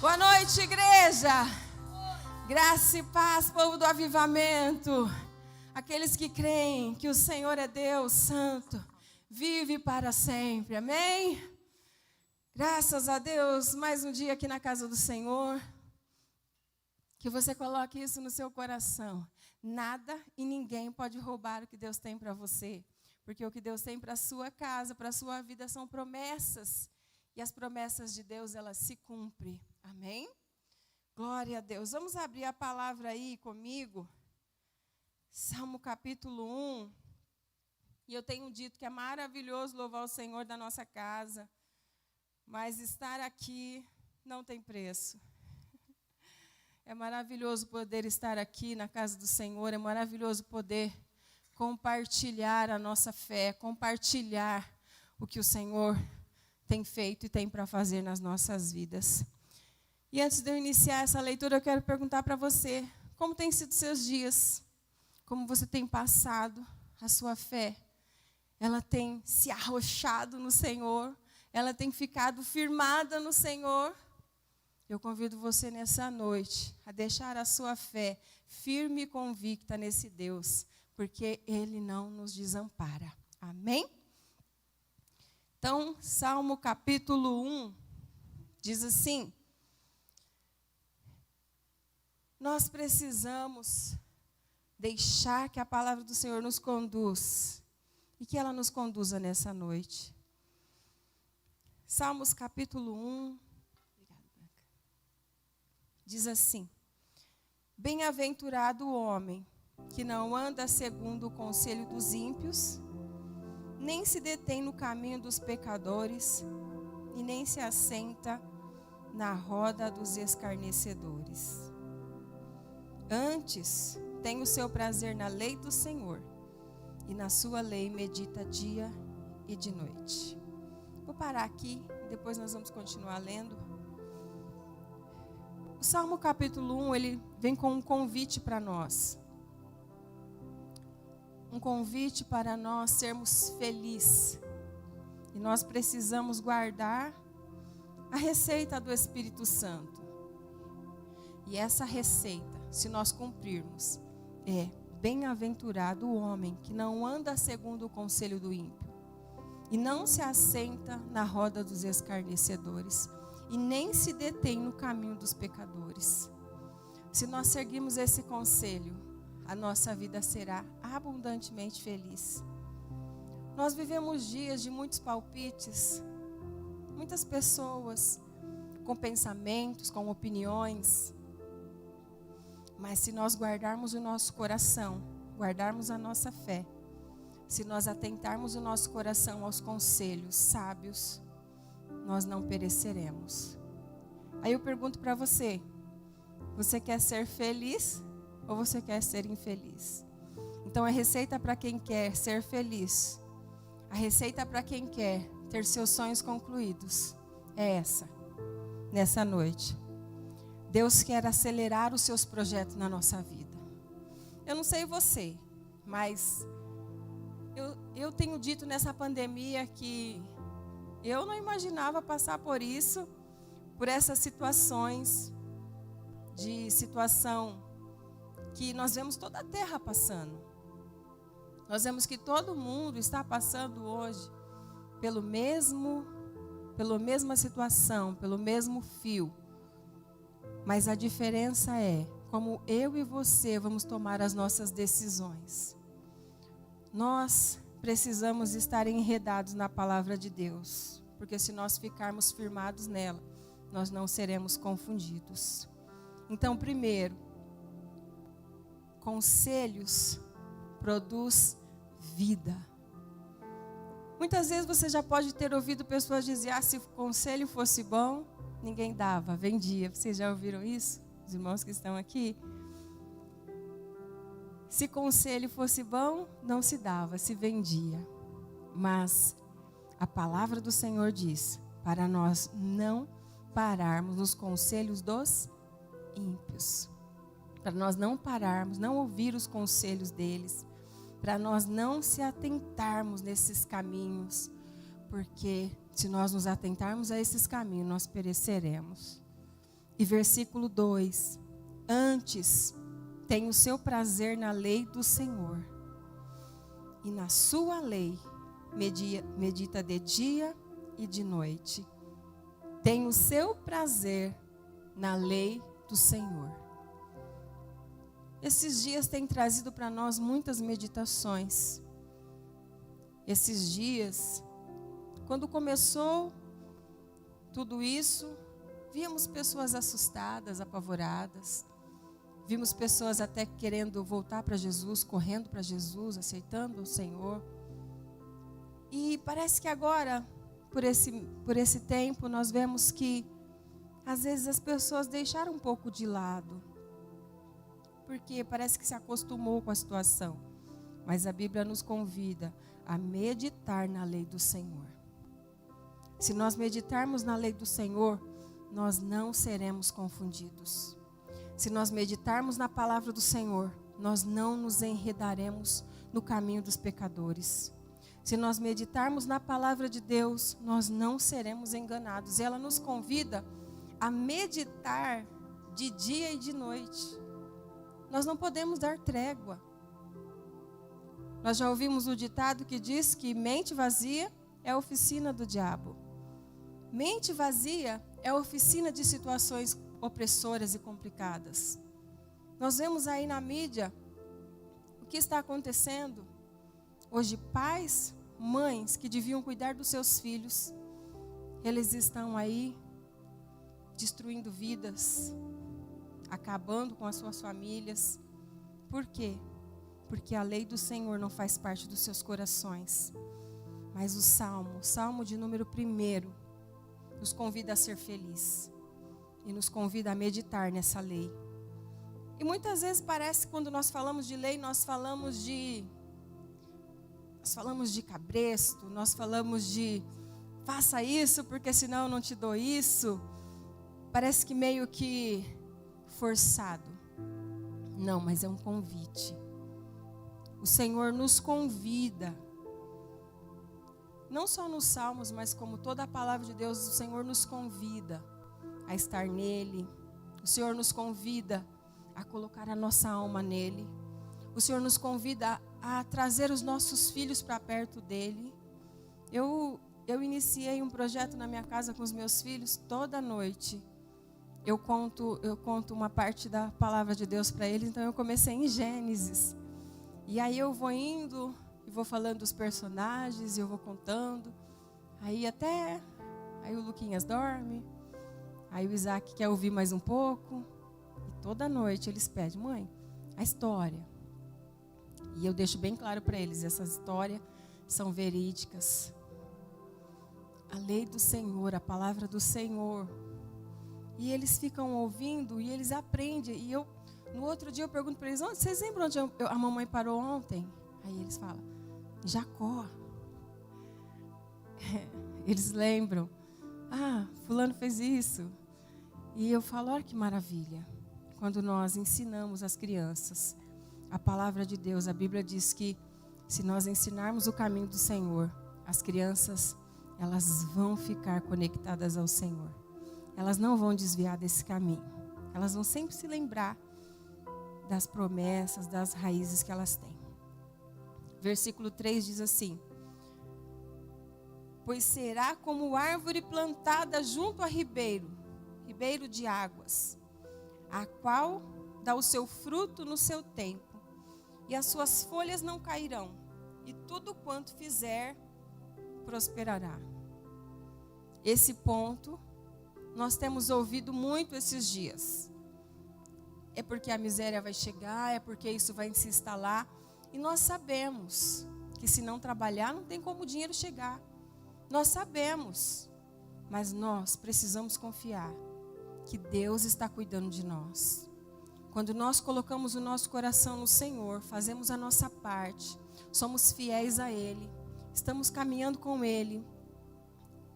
Boa noite, igreja. Graça e paz, povo do avivamento. Aqueles que creem que o Senhor é Deus Santo, vive para sempre. Amém? Graças a Deus, mais um dia aqui na casa do Senhor. Que você coloque isso no seu coração. Nada e ninguém pode roubar o que Deus tem para você. Porque o que Deus tem para a sua casa, para a sua vida, são promessas. E as promessas de Deus, elas se cumprem. Amém? Glória a Deus. Vamos abrir a palavra aí comigo. Salmo capítulo 1. E eu tenho dito que é maravilhoso louvar o Senhor da nossa casa. Mas estar aqui não tem preço. É maravilhoso poder estar aqui na casa do Senhor. É maravilhoso poder compartilhar a nossa fé. Compartilhar o que o Senhor tem feito e tem para fazer nas nossas vidas. E antes de eu iniciar essa leitura, eu quero perguntar para você, como tem sido seus dias? Como você tem passado a sua fé? Ela tem se arrochado no Senhor? Ela tem ficado firmada no Senhor? Eu convido você nessa noite a deixar a sua fé firme e convicta nesse Deus, porque Ele não nos desampara. Amém? Então, Salmo capítulo 1 diz assim: nós precisamos deixar que a palavra do Senhor nos conduz e que ela nos conduza nessa noite. Salmos capítulo 1 diz assim: bem-aventurado o homem que não anda segundo o conselho dos ímpios, nem se detém no caminho dos pecadores, e nem se assenta na roda dos escarnecedores. Antes, tem o seu prazer na lei do Senhor, e na sua lei medita dia e de noite. Vou parar aqui, depois nós vamos continuar lendo. O Salmo capítulo 1, ele vem com um convite para nós. Um convite para nós sermos felizes. E nós precisamos guardar a receita do Espírito Santo. E essa receita, se nós cumprirmos, é: bem-aventurado o homem que não anda segundo o conselho do ímpio, e não se assenta na roda dos escarnecedores, e nem se detém no caminho dos pecadores. Se nós seguirmos esse conselho, a nossa vida será abundantemente feliz. Nós vivemos dias de muitos palpites, muitas pessoas com pensamentos, com opiniões. Mas se nós guardarmos o nosso coração, guardarmos a nossa fé, se nós atentarmos o nosso coração aos conselhos sábios, nós não pereceremos. Aí eu pergunto para você: você quer ser feliz ou você quer ser infeliz? Então a receita para quem quer ser feliz, a receita para quem quer ter seus sonhos concluídos é essa, nessa noite. Deus quer acelerar os seus projetos na nossa vida. Eu não sei você, mas eu tenho dito nessa pandemia que eu não imaginava passar por isso, por essas situações que nós vemos toda a terra passando. Nós vemos que todo mundo está passando hoje pela mesma situação, pelo mesmo fio. Mas a diferença é como eu e você vamos tomar as nossas decisões. Nós precisamos estar enredados na palavra de Deus, porque se nós ficarmos firmados nela, nós não seremos confundidos. Então, primeiro, conselhos produz vida. Muitas vezes você já pode ter ouvido pessoas dizer: se o conselho fosse bom, ninguém dava, vendia. Vocês já ouviram isso? Os irmãos que estão aqui? Se conselho fosse bom, não se dava, se vendia. Mas a palavra do Senhor diz para nós não pararmos nos conselhos dos ímpios. Para nós não pararmos, não ouvir os conselhos deles. Para nós não se atentarmos nesses caminhos. Porque se nós nos atentarmos a esses caminhos, nós pereceremos. E versículo 2: antes tem o seu prazer na lei do Senhor, e na sua lei medita de dia e de noite. Tem o seu prazer na lei do Senhor. Esses dias têm trazido para nós muitas meditações. Esses dias, quando começou tudo isso, víamos pessoas assustadas, apavoradas. Vimos pessoas até querendo voltar para Jesus, correndo para Jesus, aceitando o Senhor. E parece que agora, por esse tempo, nós vemos que às vezes as pessoas deixaram um pouco de lado, porque parece que se acostumou com a situação. Mas a Bíblia nos convida a meditar na lei do Senhor. Se nós meditarmos na lei do Senhor, nós não seremos confundidos. Se nós meditarmos na palavra do Senhor, nós não nos enredaremos no caminho dos pecadores. Se nós meditarmos na palavra de Deus, nós não seremos enganados. E ela nos convida a meditar de dia e de noite. Nós não podemos dar trégua. Nós já ouvimos o ditado que diz que mente vazia é a oficina do diabo. Mente vazia é a oficina de situações opressoras e complicadas. Nós vemos aí na mídia o que está acontecendo. Hoje, pais, mães que deviam cuidar dos seus filhos, eles estão aí destruindo vidas, acabando com as suas famílias. Por quê? Porque a lei do Senhor não faz parte dos seus corações. Mas o Salmo de número 1, nos convida a ser feliz. E nos convida a meditar nessa lei. E muitas vezes parece que quando nós falamos de lei, nós falamos de cabresto, nós falamos de faça isso porque senão eu não te dou isso. Parece que meio que forçado. Não, mas é um convite. O Senhor nos convida. Não só nos Salmos, mas como toda a palavra de Deus, o Senhor nos convida a estar nele. O Senhor nos convida a colocar a nossa alma nele. O Senhor nos convida a trazer os nossos filhos para perto dele. Eu iniciei um projeto na minha casa com os meus filhos. Toda noite eu conto uma parte da palavra de Deus para eles. Então eu comecei em Gênesis. E aí eu vou indo e vou falando dos personagens, e eu vou contando. Aí o Luquinhas dorme. Aí o Isaac quer ouvir mais um pouco. E toda noite eles pedem: mãe, a história. E eu deixo bem claro para eles: essas histórias são verídicas. A lei do Senhor, a palavra do Senhor. E eles ficam ouvindo e eles aprendem. E no outro dia eu pergunto para eles: vocês lembram onde a mamãe parou ontem? Aí eles falam: Jacó. Eles lembram: fulano fez isso. E eu falo: olha que maravilha. Quando nós ensinamos as crianças a palavra de Deus, a Bíblia diz que se nós ensinarmos o caminho do Senhor, as crianças, elas vão ficar conectadas ao Senhor. Elas não vão desviar desse caminho. Elas vão sempre se lembrar das promessas, das raízes que elas têm. Versículo 3 diz assim: pois será como árvore plantada junto a ribeiro de águas, a qual dá o seu fruto no seu tempo, e as suas folhas não cairão, e tudo quanto fizer prosperará. Esse ponto nós temos ouvido muito esses dias. É porque a miséria vai chegar, é porque isso vai se instalar. E nós sabemos que se não trabalhar, não tem como o dinheiro chegar. Nós sabemos, mas nós precisamos confiar que Deus está cuidando de nós. Quando nós colocamos o nosso coração no Senhor, fazemos a nossa parte, somos fiéis a Ele, estamos caminhando com Ele.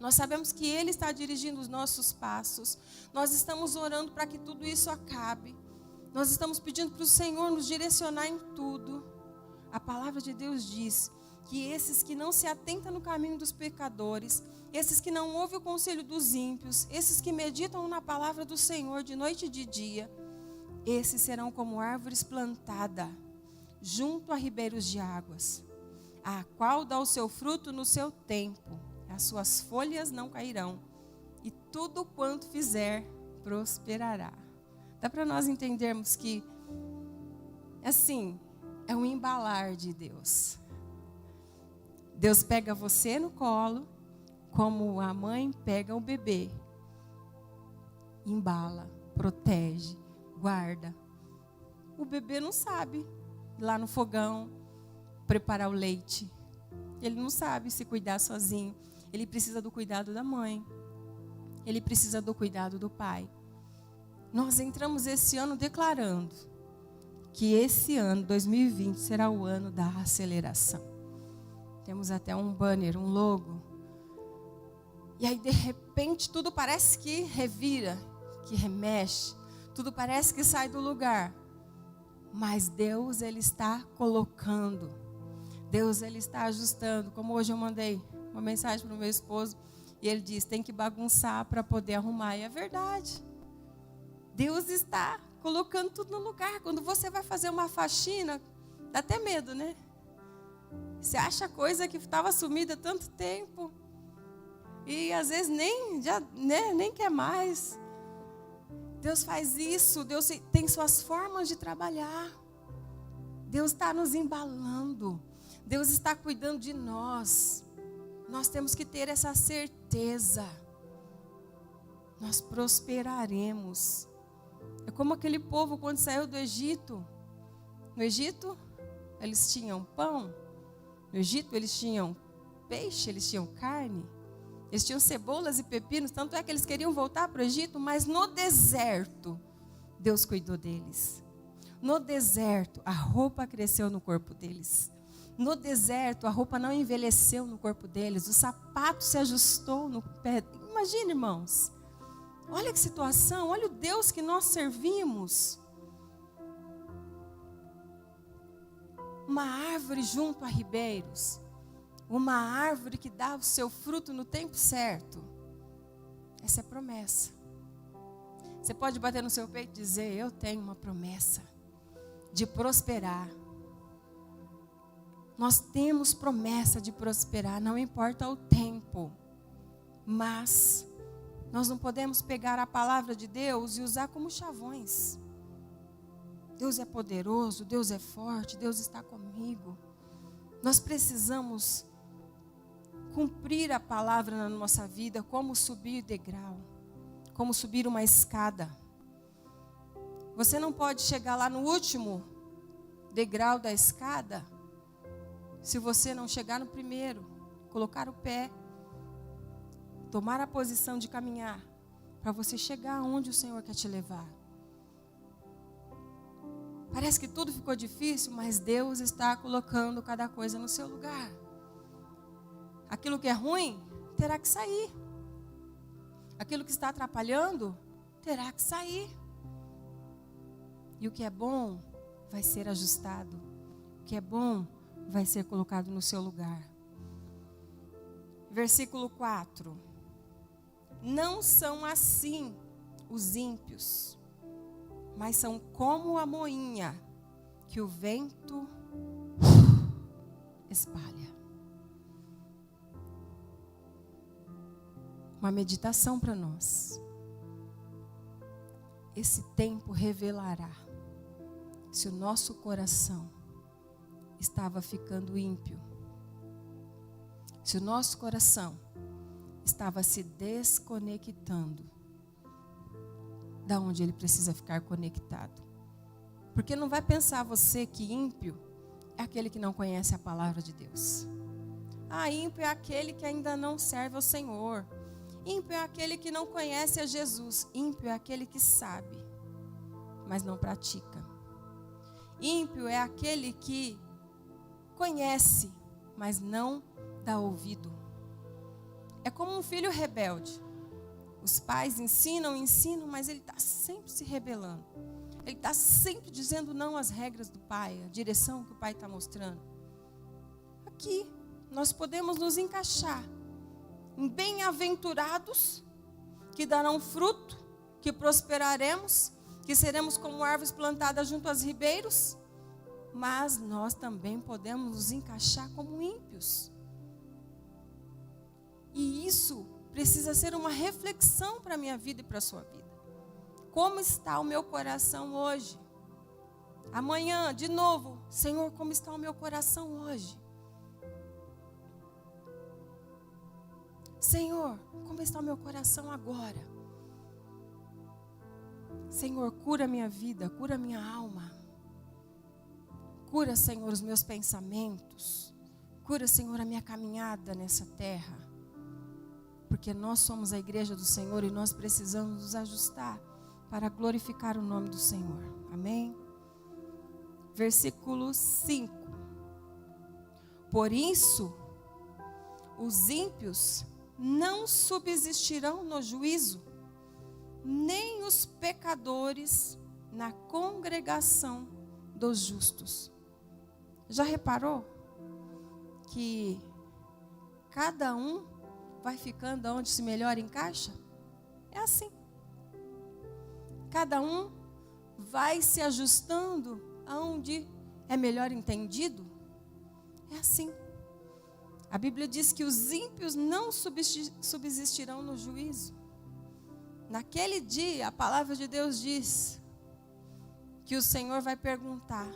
Nós sabemos que Ele está dirigindo os nossos passos. Nós estamos orando para que tudo isso acabe. Nós estamos pedindo para o Senhor nos direcionar em tudo. A palavra de Deus diz que esses que não se atentam no caminho dos pecadores, esses que não ouvem o conselho dos ímpios, esses que meditam na palavra do Senhor de noite e de dia, esses serão como árvores plantadas junto a ribeiros de águas, a qual dá o seu fruto no seu tempo, as suas folhas não cairão, e tudo quanto fizer prosperará. Dá para nós entendermos que, assim, é um embalar de Deus. Deus pega você no colo, como a mãe pega o bebê, embala, protege, guarda. O bebê não sabe ir lá no fogão preparar o leite. Ele não sabe se cuidar sozinho. Ele precisa do cuidado da mãe. Ele precisa do cuidado do pai. Nós entramos esse ano declarando que esse ano, 2020, será o ano da aceleração. Temos até um banner, um logo. E aí, de repente, tudo parece que revira, que remexe. Tudo parece que sai do lugar. Mas Deus, Ele está colocando. Deus, Ele está ajustando. Como hoje eu mandei uma mensagem para o meu esposo. E ele disse, tem que bagunçar para poder arrumar. E é verdade. Deus está colocando tudo no lugar. Quando você vai fazer uma faxina, dá até medo, né? Você acha coisa que estava sumida há tanto tempo. E às vezes nem quer mais. Deus faz isso. Deus tem suas formas de trabalhar. Deus está nos embalando. Deus está cuidando de nós. Nós temos que ter essa certeza. Nós prosperaremos. É como aquele povo quando saiu do Egito. No Egito, eles tinham pão. No Egito, eles tinham peixe, eles tinham carne. Eles tinham cebolas e pepinos. Tanto é que eles queriam voltar para o Egito, mas no deserto, Deus cuidou deles. No deserto, a roupa cresceu no corpo deles. No deserto, a roupa não envelheceu no corpo deles. O sapato se ajustou no pé. Imagina, irmãos. Olha que situação. Olha o Deus que nós servimos. Uma árvore junto a ribeiros. Uma árvore que dá o seu fruto no tempo certo. Essa é a promessa. Você pode bater no seu peito e dizer, eu tenho uma promessa de prosperar. Nós temos promessa de prosperar, não importa o tempo. Mas nós não podemos pegar a palavra de Deus e usar como chavões. Deus é poderoso, Deus é forte, Deus está comigo. Nós precisamos cumprir a palavra na nossa vida, como subir degrau, como subir uma escada. Você não pode chegar lá no último degrau da escada se você não chegar no primeiro, colocar o pé, tomar a posição de caminhar, para você chegar onde o Senhor quer te levar. Parece que tudo ficou difícil, mas Deus está colocando cada coisa no seu lugar. Aquilo que é ruim, terá que sair. Aquilo que está atrapalhando, terá que sair. E o que é bom, vai ser ajustado. O que é bom, vai ser colocado no seu lugar. Versículo 4. Não são assim os ímpios, mas são como a moinha que o vento espalha. Uma meditação para nós. Esse tempo revelará se o nosso coração estava ficando ímpio, se o nosso coração estava se desconectando da onde ele precisa ficar conectado. Porque não vai pensar você que ímpio é aquele que não conhece a palavra de Deus. Ímpio é aquele que ainda não serve ao Senhor. Ímpio é aquele que não conhece a Jesus. Ímpio é aquele que sabe, mas não pratica. Ímpio é aquele que conhece, mas não dá ouvido. É como um filho rebelde. Os pais ensinam, mas ele está sempre se rebelando. Ele está sempre dizendo não às regras do pai, a direção que o pai está mostrando. Aqui, nós podemos nos encaixar Bem-aventurados, que darão fruto, que prosperaremos, que seremos como árvores plantadas junto aos ribeiros. Mas nós também podemos nos encaixar como ímpios. E isso precisa ser uma reflexão para a minha vida e para a sua vida. Como está o meu coração hoje? Amanhã, de novo, Senhor, como está o meu coração hoje? Senhor, como está o meu coração agora? Senhor, cura minha vida, cura minha alma. Cura, Senhor, os meus pensamentos. Cura, Senhor, a minha caminhada nessa terra. Porque nós somos a igreja do Senhor e nós precisamos nos ajustar para glorificar o nome do Senhor. Amém? Versículo 5. Por isso, os ímpios não subsistirão no juízo, nem os pecadores na congregação dos justos. Já reparou que cada um vai ficando onde se melhor encaixa? É assim. Cada um vai se ajustando aonde é melhor entendido. É assim. A Bíblia diz que os ímpios não subsistirão no juízo. Naquele dia, a palavra de Deus diz que o Senhor vai perguntar.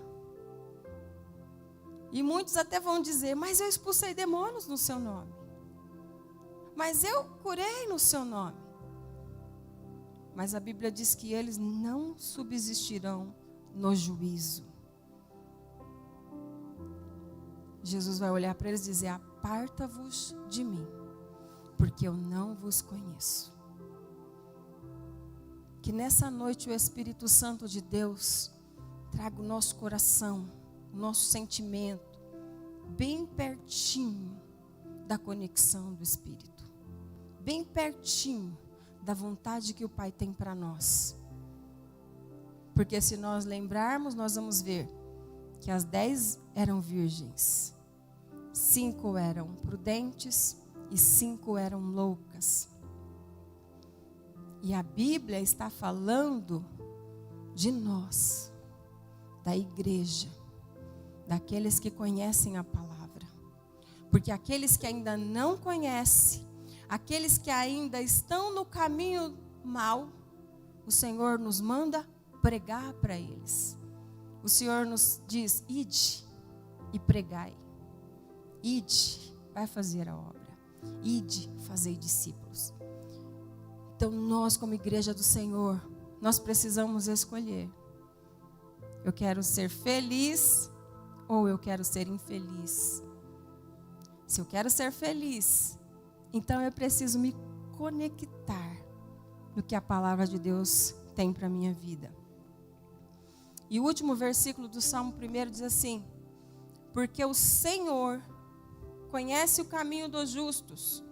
E muitos até vão dizer, mas eu expulsei demônios no seu nome. Mas eu curei no seu nome. Mas a Bíblia diz que eles não subsistirão no juízo. Jesus vai olhar para eles e dizer, aparta-vos de mim, porque eu não vos conheço. Que nessa noite o Espírito Santo de Deus traga o nosso coração, o nosso sentimento, bem pertinho da conexão do Espírito. Bem pertinho da vontade que o Pai tem para nós. Porque se nós lembrarmos, nós vamos ver que as 10 eram virgens. 5 eram prudentes e 5 eram loucas. E a Bíblia está falando de nós, da igreja, daqueles que conhecem a palavra. Porque aqueles que ainda não conhecem, aqueles que ainda estão no caminho mau, o Senhor nos manda pregar para eles. O Senhor nos diz, ide e pregai. Ide, vai fazer a obra. Ide, fazei discípulos. Então nós, como igreja do Senhor, nós precisamos escolher. Eu quero ser feliz ou eu quero ser infeliz? Se eu quero ser feliz, então eu preciso me conectar no que a palavra de Deus tem para a minha vida. E o último versículo do Salmo 1 diz assim, porque o Senhor conhece o caminho dos justos,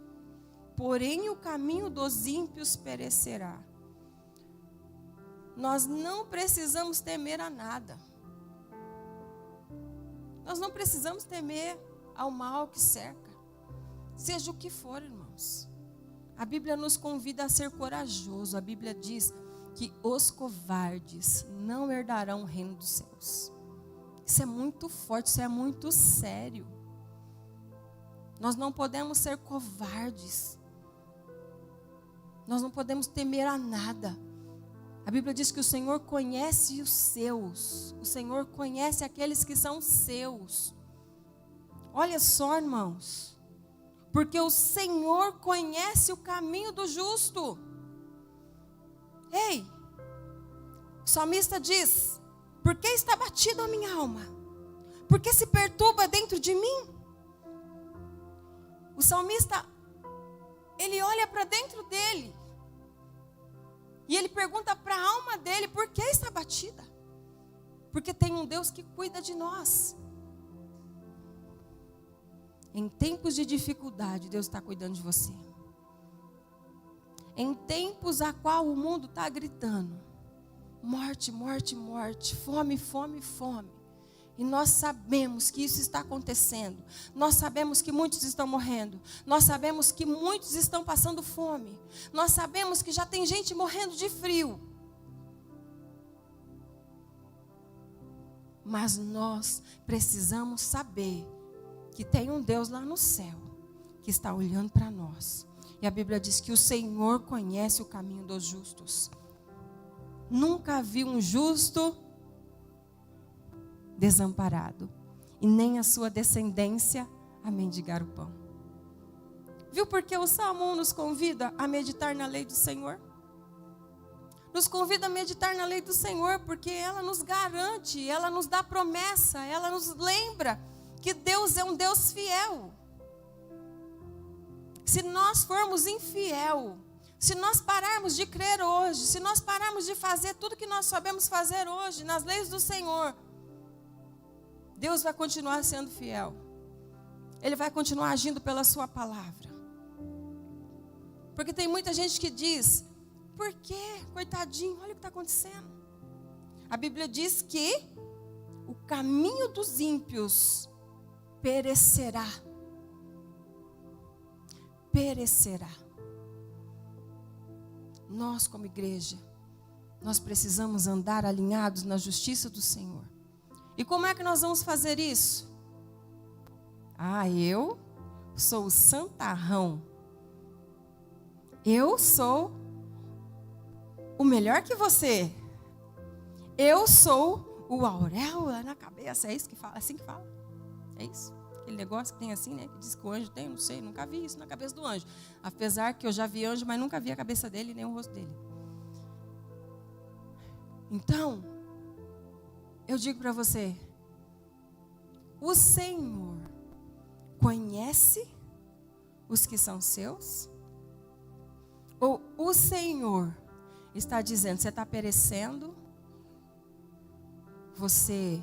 porém o caminho dos ímpios perecerá. Nós não precisamos temer a nada. Nós não precisamos temer ao mal que cerca. Seja o que for, irmãos. A Bíblia nos convida a ser corajoso. A Bíblia diz que os covardes não herdarão o reino dos céus. Isso é muito forte, isso é muito sério. Nós não podemos ser covardes. Nós não podemos temer a nada. A Bíblia diz que o Senhor conhece os seus. O Senhor conhece aqueles que são seus. Olha só, irmãos. Porque o Senhor conhece o caminho do justo. Ei, o salmista diz, por que está batida a minha alma? Por que se perturba dentro de mim? O salmista, ele olha para dentro dele. E ele pergunta para a alma dele, por que está batida? Porque tem um Deus que cuida de nós. Em tempos de dificuldade, Deus está cuidando de você. Em tempos a qual o mundo está gritando, morte, morte, morte, fome, fome, fome. E nós sabemos que isso está acontecendo. Nós sabemos que muitos estão morrendo. Nós sabemos que muitos estão passando fome. Nós sabemos que já tem gente morrendo de frio. Mas nós precisamos saber que tem um Deus lá no céu que está olhando para nós. E a Bíblia diz que o Senhor conhece o caminho dos justos. Nunca vi um justo desamparado, e nem a sua descendência a mendigar o pão. Viu porque o Salmo 1 nos convida a meditar na lei do Senhor? Nos convida a meditar na lei do Senhor, porque ela nos garante, ela nos dá promessa, ela nos lembra que Deus é um Deus fiel. Se nós formos infiel, se nós pararmos de crer hoje, se nós pararmos de fazer tudo que nós sabemos fazer hoje, nas leis do Senhor, Deus vai continuar sendo fiel. Ele vai continuar agindo pela sua palavra. Porque tem muita gente que diz, por quê? Coitadinho, olha o que está acontecendo. A Bíblia diz que o caminho dos ímpios perecerá. Perecerá. Nós, como igreja, nós precisamos andar alinhados na justiça do Senhor. E como é que nós vamos fazer isso? Eu sou o santarrão. Eu sou o melhor que você. Eu sou o auréola na cabeça. É isso que fala? Assim que fala? É isso? Aquele negócio que tem assim, né? Que diz que o anjo tem, não sei, nunca vi isso na cabeça do anjo. Apesar que eu já vi anjo, mas nunca vi a cabeça dele nem o rosto dele. Então, eu digo para você, o Senhor conhece os que são seus? Ou o Senhor está dizendo, você está perecendo, você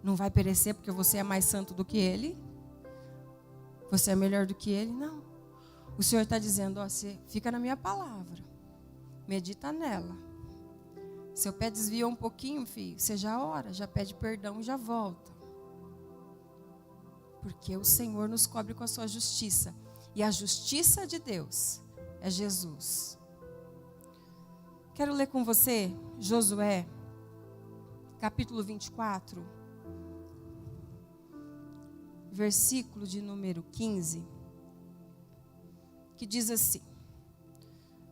não vai perecer porque você é mais santo do que ele? Você é melhor do que ele? Não. O Senhor está dizendo, você fica na minha palavra, medita nela. Seu pé desviou um pouquinho, filho, você já ora, já pede perdão e já volta. Porque o Senhor nos cobre com a sua justiça. E a justiça de Deus é Jesus. Quero ler com você Josué, capítulo 24, versículo de número 15, que diz assim,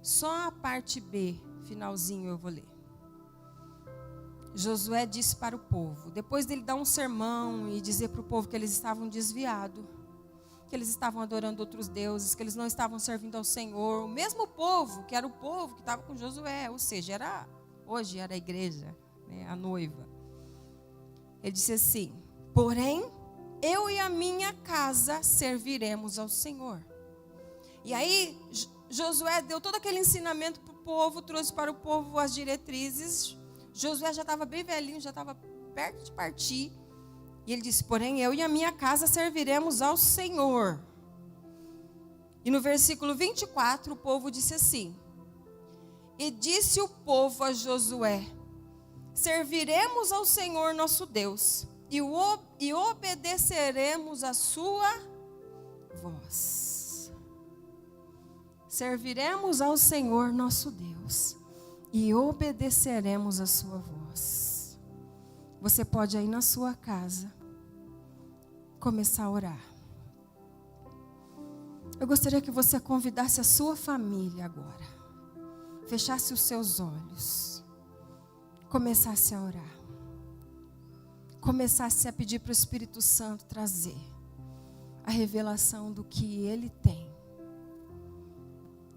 só a parte B, finalzinho eu vou ler. Josué disse para o povo, depois dele dar um sermão e dizer para o povo que eles estavam desviados, que eles estavam adorando outros deuses, que eles não estavam servindo ao Senhor, o mesmo povo, que era o povo que estava com Josué, ou seja, hoje era a igreja, né, a noiva. Ele disse assim, porém, eu e a minha casa serviremos ao Senhor. E aí, Josué deu todo aquele ensinamento para o povo, trouxe para o povo as diretrizes. Josué já estava bem velhinho, já estava perto de partir. E ele disse, porém, eu e a minha casa serviremos ao Senhor. E no versículo 24, o povo disse assim, e disse o povo a Josué, serviremos ao Senhor nosso Deus, e obedeceremos a sua voz. Serviremos ao Senhor nosso Deus, e obedeceremos a sua voz. Você pode aí na sua casa começar a orar. Eu gostaria que você convidasse a sua família agora. Fechasse os seus olhos. Começasse a orar. Começasse a pedir para o Espírito Santo trazer a revelação do que Ele tem.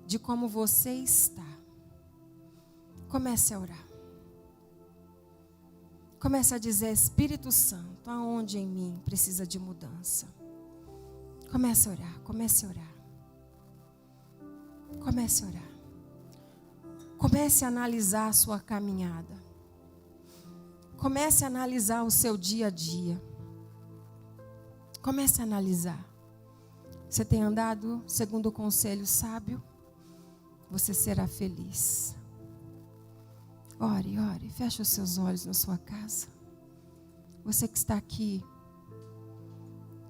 De como você está. Comece a orar. Comece a dizer, Espírito Santo, aonde em mim precisa de mudança? Comece a orar, comece a orar. Comece a orar. Comece a analisar a sua caminhada. Comece a analisar o seu dia a dia. Comece a analisar. Você tem andado segundo o conselho sábio? Você será feliz. Ore, ore, feche os seus olhos na sua casa. Você que está aqui,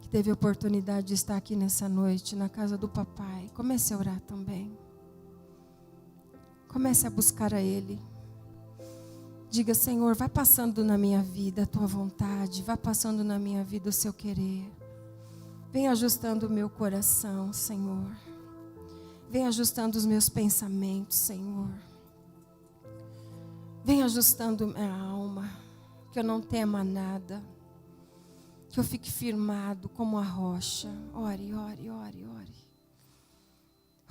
que teve a oportunidade de estar aqui nessa noite, na casa do papai, comece a orar também. Comece a buscar a Ele. Diga: Senhor, vai passando na minha vida a tua vontade, vai passando na minha vida o seu querer. Vem ajustando o meu coração, Senhor. Vem ajustando os meus pensamentos, Senhor. Vem ajustando minha alma, que eu não tema nada, que eu fique firmado como a rocha. Ore, ore, ore, ore.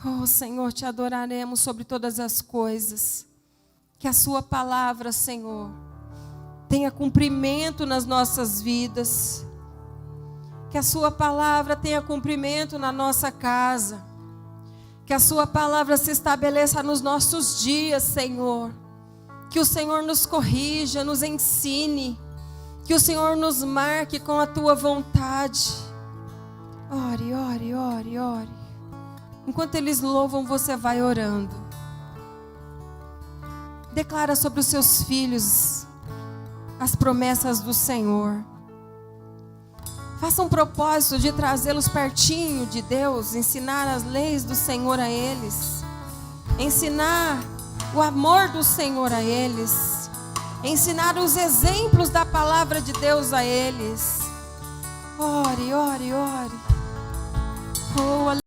Oh, Senhor, te adoraremos sobre todas as coisas. Que a sua palavra, Senhor, tenha cumprimento nas nossas vidas. Que a sua palavra tenha cumprimento na nossa casa. Que a sua palavra se estabeleça nos nossos dias, Senhor. Que o Senhor nos corrija, nos ensine. Que o Senhor nos marque com a tua vontade. Ore, ore, ore, ore. Enquanto eles louvam, você vai orando. Declara sobre os seus filhos as promessas do Senhor. Faça um propósito de trazê-los pertinho de Deus, ensinar as leis do Senhor a eles, ensinar o amor do Senhor a eles, ensinar os exemplos da palavra de Deus a eles. Ore, ore, ore. Oh,